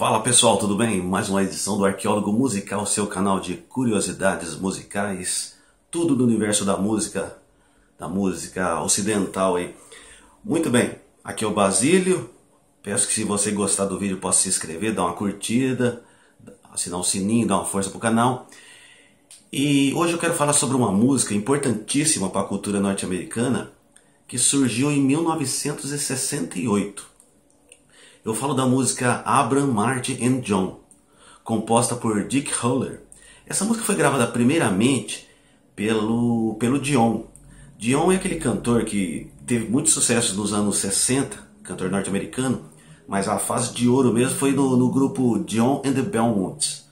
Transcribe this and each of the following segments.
Fala pessoal, tudo bem? Mais uma edição do Arqueólogo Musical, seu canal de curiosidades musicais, tudo do universo da música ocidental aí. Muito bem, aqui é o Basílio. Peço que se você gostar do vídeo possa se inscrever, dar uma curtida, assinar o sininho, dar uma força pro canal. E hoje eu quero falar sobre uma música importantíssima para a cultura norte-americana que surgiu em 1968. Eu falo da música Abram, Marty and John, composta por Dick Huller. Essa música foi gravada primeiramente pelo Dion. Dion é aquele cantor que teve muito sucesso nos anos 60, cantor norte-americano, mas a fase de ouro mesmo foi no grupo Dion and the Belmonts,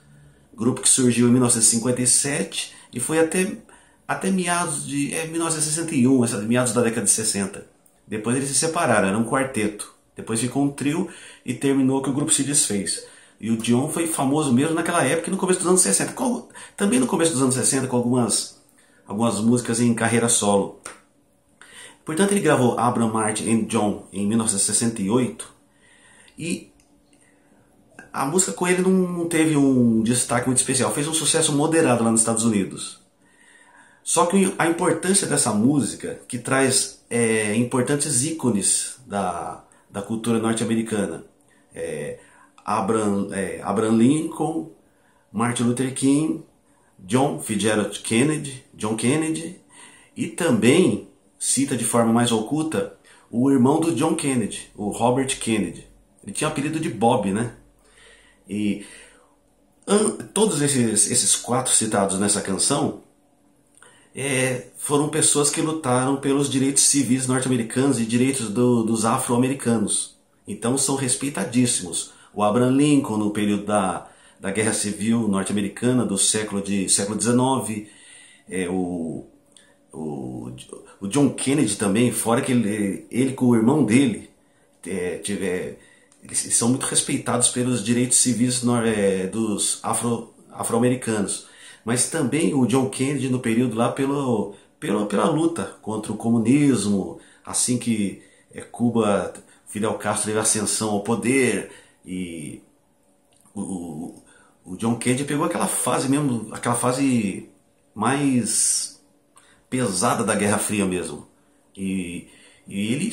grupo que surgiu em 1957 e foi até meados de 1961, meados da década de 60. Depois eles se separaram, era um quarteto. Depois ficou um trio e terminou que o grupo se desfez. E o Dion foi famoso mesmo naquela época e no começo dos anos 60. Também no começo dos anos 60 com algumas músicas em carreira solo. Portanto, ele gravou Abram, Marty and John em 1968. E a música com ele não teve um destaque muito especial. Fez um sucesso moderado lá nos Estados Unidos. Só que a importância dessa música, que traz importantes ícones da cultura norte-americana. Abraham Lincoln, Martin Luther King, John Kennedy, e também cita de forma mais oculta o irmão do John Kennedy, o Robert Kennedy. Ele tinha o apelido de Bob, né? E todos esses quatro citados nessa canção foram pessoas que lutaram pelos direitos civis norte-americanos e direitos dos afro-americanos. Então são respeitadíssimos. O Abraham Lincoln no período da Guerra Civil norte-americana do século XIX, o John Kennedy também, fora que ele com o irmão dele, eles são muito respeitados pelos direitos civis dos afro-americanos. Mas também o John Kennedy no período lá pela luta contra o comunismo, assim que Cuba, Fidel Castro teve ascensão ao poder, e o John Kennedy pegou aquela fase mais pesada da Guerra Fria mesmo. E ele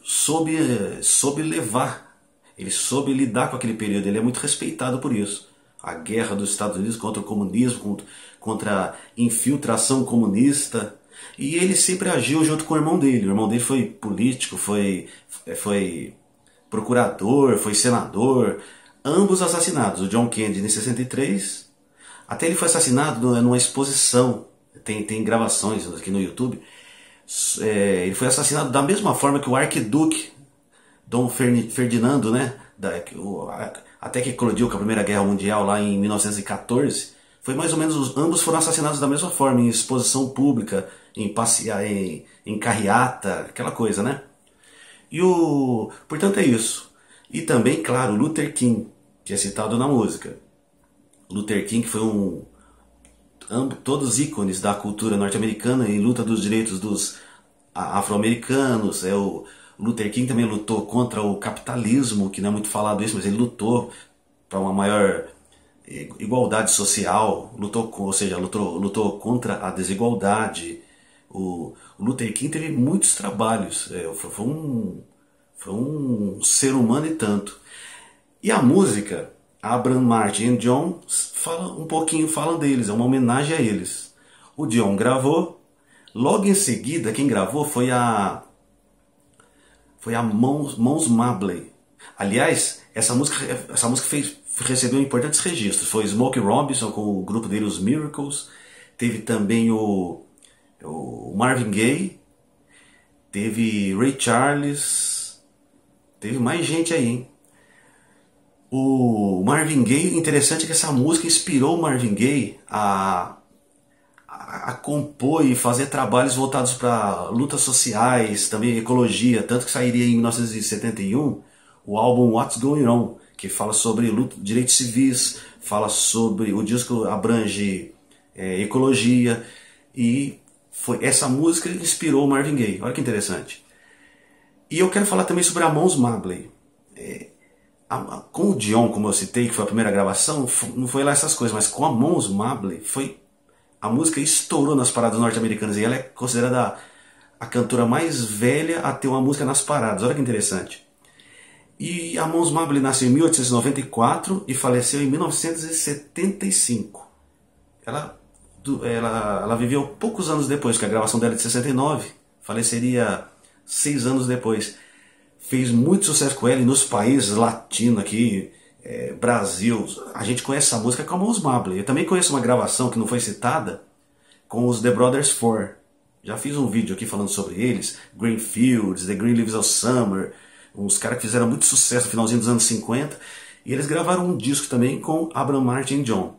soube levar, ele soube lidar com aquele período, ele é muito respeitado por isso. A guerra dos Estados Unidos contra o comunismo, contra a infiltração comunista. E ele sempre agiu junto com o irmão dele. O irmão dele foi político, foi procurador, foi senador. Ambos assassinados. O John Kennedy em 63. Até ele foi assassinado numa exposição. Tem gravações aqui no YouTube. Ele foi assassinado da mesma forma que o arquiduque Dom Ferdinando, né? Até que eclodiu com a Primeira Guerra Mundial lá em 1914, foi mais ou menos, ambos foram assassinados da mesma forma, em exposição pública, em carreata, aquela coisa, né? Portanto é isso. E também, claro, Luther King, que é citado na música. Luther King foi todos ícones da cultura norte-americana em luta dos direitos dos afro-americanos. O Luther King também lutou contra o capitalismo, que não é muito falado isso, mas ele lutou para uma maior igualdade social, lutou contra a desigualdade. O Luther King teve muitos trabalhos, foi um ser humano e tanto. E a música, Abram, Marty and John, falam deles, é uma homenagem a eles. O Dion gravou, logo em seguida quem gravou foi a Mons Mabley. Aliás, essa música recebeu importantes registros. Foi Smokey Robinson com o grupo dele, os Miracles. Teve também o Marvin Gaye. Teve Ray Charles. Teve mais gente aí, hein? O Marvin Gaye, interessante que essa música inspirou o Marvin Gaye a compor e fazer trabalhos voltados para lutas sociais, também ecologia, tanto que sairia em 1971 o álbum What's Going On, que fala sobre direitos civis, fala sobre, o disco abrange ecologia, e essa música inspirou o Marvin Gaye. Olha que interessante. E eu quero falar também sobre a Mons Mabley. Com o Dion, como eu citei, que foi a primeira gravação, não foi lá essas coisas, mas com a Mons Mabley, a música estourou nas paradas norte-americanas e ela é considerada a cantora mais velha a ter uma música nas paradas. Olha que interessante. E a Mons Mabley nasceu em 1894 e faleceu em 1975. Ela viveu poucos anos depois, que a gravação dela é de 69, faleceria 6 anos depois. Fez muito sucesso com ela e nos países latinos aqui, Brasil. A gente conhece essa música com a Mons Mabley. Eu também conheço uma gravação que não foi citada com os The Brothers Four. Já fiz um vídeo aqui falando sobre eles. Greenfields, The Green Leaves of Summer. Uns caras que fizeram muito sucesso no finalzinho dos anos 50. E eles gravaram um disco também com Abraham Martin John.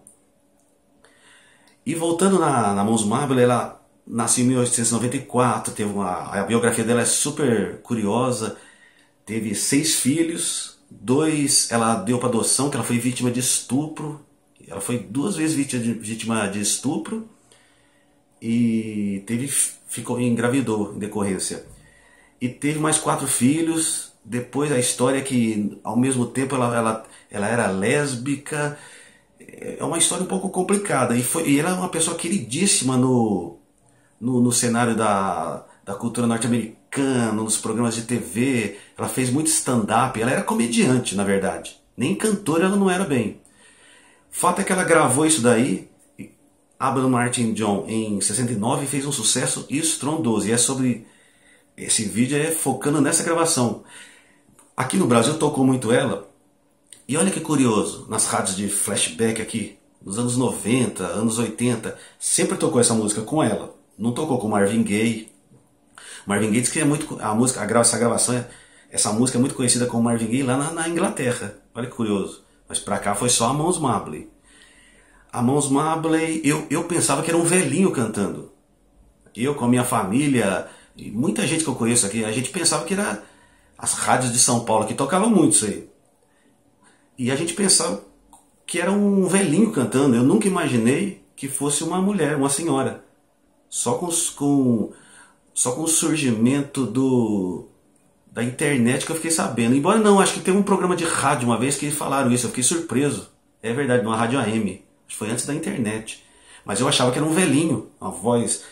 E voltando na Mons Mabley, ela nasceu em 1894. A biografia dela é super curiosa. Teve 6 filhos. 2 ela deu para adoção, que ela foi vítima de estupro. Ela foi 2 vezes vítima de estupro. E engravidou em decorrência. E teve mais 4 filhos. Depois a história é que ao mesmo tempo ela era lésbica. É uma história um pouco complicada. E ela é uma pessoa queridíssima no cenário da cultura norte-americana, nos programas de TV. Ela fez muito stand-up. Ela era comediante, na verdade. Nem cantora ela não era bem. O fato é que ela gravou isso daí, Abraham Martin John, em 69, e fez um sucesso estrondoso. E esse vídeo é focando nessa gravação. Aqui no Brasil tocou muito ela. E olha que curioso, nas rádios de flashback aqui, nos anos 90, anos 80, sempre tocou essa música com ela. Não tocou com Marvin Gaye. Marvin Gaye diz que essa música é muito conhecida como Marvin Gaye lá na Inglaterra. Olha que curioso. Mas pra cá foi só a Mons Mabley. A Mons Mabley, eu pensava que era um velhinho cantando. Eu com a minha família, e muita gente que eu conheço aqui, a gente pensava que era as rádios de São Paulo que tocavam muito isso aí. E a gente pensava que era um velhinho cantando. Eu nunca imaginei que fosse uma mulher, uma senhora. Só com o surgimento da internet que eu fiquei sabendo. Embora não, acho que teve um programa de rádio uma vez que eles falaram isso. Eu fiquei surpreso. É verdade, numa rádio AM. Acho que foi antes da internet. Mas eu achava que era um velhinho. Uma voz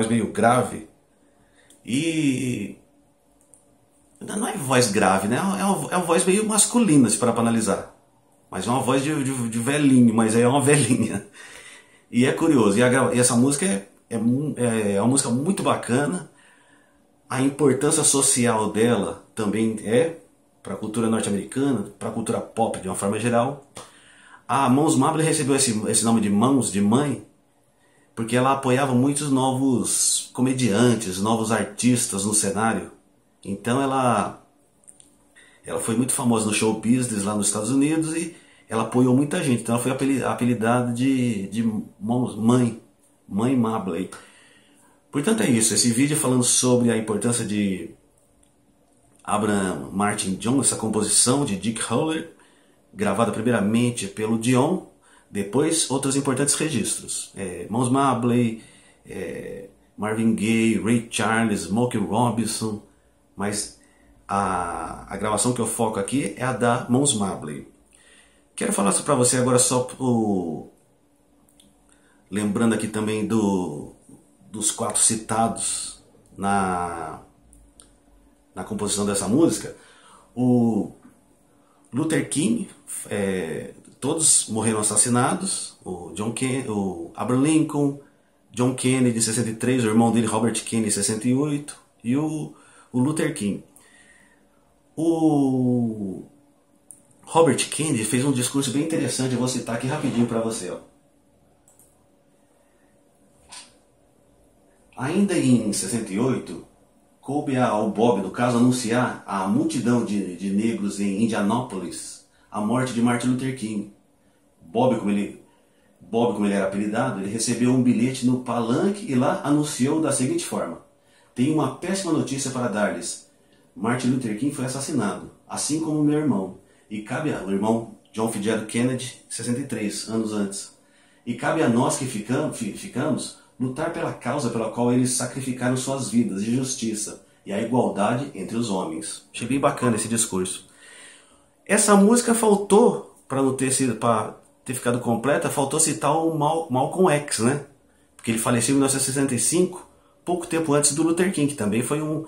meio grave. E não é voz grave, né? É uma voz meio masculina, se parar para analisar. Mas é uma voz de velhinho, mas é uma velhinha. E é curioso. E essa música é uma música muito bacana. A importância social dela também é para a cultura norte-americana, para a cultura pop de uma forma geral. A Mons Mabley recebeu esse nome de Mãos, de mãe, porque ela apoiava muitos novos comediantes, novos artistas no cenário. Então ela foi muito famosa no show business lá nos Estados Unidos e ela apoiou muita gente. Então ela foi apelidada de Mãe Mabley. Portanto é isso, esse vídeo falando sobre a importância de Abraham Martin John, essa composição de Dick Howler, gravada primeiramente pelo Dion, depois outros importantes registros. Mons Mabley, Marvin Gaye, Ray Charles, Smokey Robinson, mas a gravação que eu foco aqui é a da Mons Mabley. Quero falar para você agora lembrando aqui também dos 4 citados na composição dessa música. O Luther King, todos morreram assassinados. O Abraham Lincoln, John Kennedy em 63, o irmão dele Robert Kennedy em 68 e o Luther King. O Robert Kennedy fez um discurso bem interessante, eu vou citar aqui rapidinho para você. Ainda em 68, coube ao Bob, no caso, anunciar à multidão de negros em Indianápolis a morte de Martin Luther King. Bob, como ele era apelidado, ele recebeu um bilhete no palanque e lá anunciou da seguinte forma: tenho uma péssima notícia para dar-lhes. Martin Luther King foi assassinado, assim como meu irmão. E cabe o irmão John F. Kennedy, 63 anos antes. E cabe a nós que ficamos lutar pela causa pela qual eles sacrificaram suas vidas de justiça e a igualdade entre os homens. Achei bem bacana esse discurso. Essa música faltou, para não ter sido, para ter ficado completa, faltou citar o Malcolm X, né? Porque ele faleceu em 1965, pouco tempo antes do Luther King, que também foi um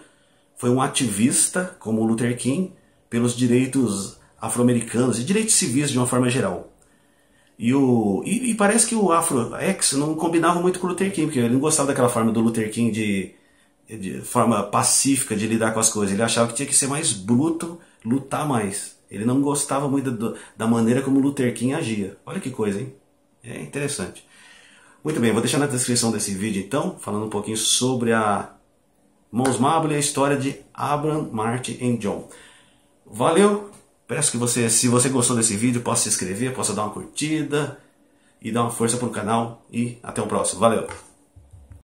ativista, como o Luther King, pelos direitos afro-americanos e direitos civis de uma forma geral. E parece que o Afro X não combinava muito com o Luther King, porque ele não gostava daquela forma do Luther King de forma pacífica de lidar com as coisas. Ele achava que tinha que ser mais bruto, lutar mais. Ele não gostava muito da maneira como o Luther King agia. Olha que coisa, hein? É interessante. Muito bem, vou deixar na descrição desse vídeo então, falando um pouquinho sobre a Mons Mabley e a história de Abraham, Marty e John. Valeu! Peço que você, se você gostou desse vídeo, possa se inscrever, possa dar uma curtida e dar uma força para o canal. E até o próximo. Valeu!